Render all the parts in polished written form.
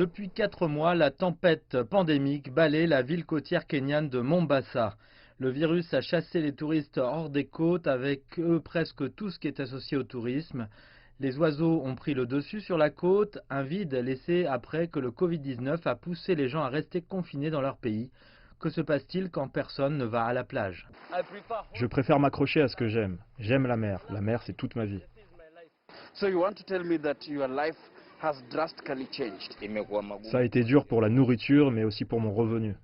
Depuis 4 mois, la tempête pandémique balaie la ville côtière kenyane de Mombasa. Le virus a chassé les touristes hors des côtes, avec eux presque tout ce qui est associé au tourisme. Les oiseaux ont pris le dessus sur la côte, un vide laissé après que le Covid-19 a poussé les gens à rester confinés dans leur pays. Que se passe-t-il quand personne ne va à la plage? Je préfère m'accrocher à ce que j'aime. J'aime la mer. La mer, c'est toute ma vie. So you want to tell me that your life has drastically changed? Ça a été dur pour la nourriture, mais aussi pour mon revenu.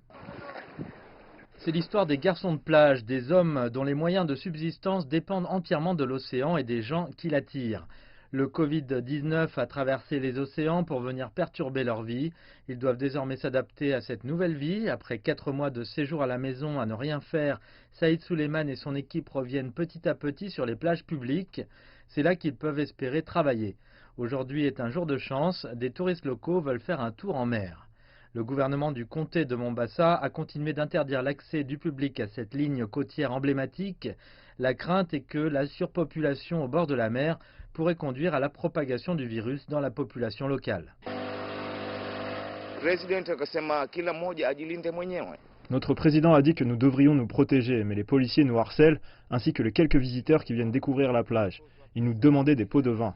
C'est l'histoire des garçons de plage, des hommes dont les moyens de subsistance dépendent entièrement de l'océan et des gens qui l'attirent. Le Covid-19 a traversé les océans pour venir perturber leur vie. Ils doivent désormais s'adapter à cette nouvelle vie. Après 4 mois de séjour à la maison à ne rien faire, Saïd Suleiman et son équipe reviennent petit à petit sur les plages publiques. C'est là qu'ils peuvent espérer travailler. Aujourd'hui est un jour de chance. Des touristes locaux veulent faire un tour en mer. Le gouvernement du comté de Mombasa a continué d'interdire l'accès du public à cette ligne côtière emblématique. La crainte est que la surpopulation au bord de la mer pourrait conduire à la propagation du virus dans la population locale. Notre président a dit que nous devrions nous protéger, mais les policiers nous harcèlent, ainsi que les quelques visiteurs qui viennent découvrir la plage. Ils nous demandaient des pots de vin.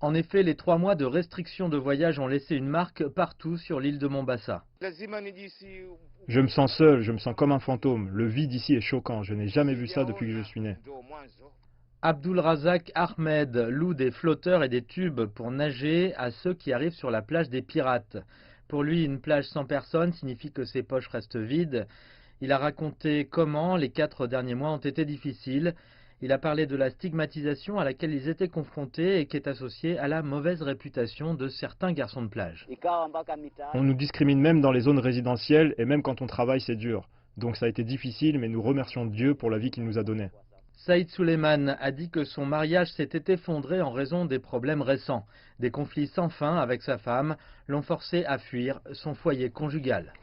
En effet, les 3 mois de restriction de voyage ont laissé une marque partout sur l'île de Mombasa. Je me sens seul, je me sens comme un fantôme. Le vide ici est choquant, je n'ai jamais vu ça depuis que je suis né. Abdul Razak Ahmed loue des flotteurs et des tubes pour nager à ceux qui arrivent sur la plage des pirates. Pour lui, une plage sans personne signifie que ses poches restent vides. Il a raconté comment les 4 derniers mois ont été difficiles. Il a parlé de la stigmatisation à laquelle ils étaient confrontés et qui est associée à la mauvaise réputation de certains garçons de plage. On nous discrimine même dans les zones résidentielles et même quand on travaille, c'est dur. Donc ça a été difficile, mais nous remercions Dieu pour la vie qu'il nous a donnée. Saïd Suleiman a dit que son mariage s'était effondré en raison des problèmes récents. Des conflits sans fin avec sa femme l'ont forcé à fuir son foyer conjugal.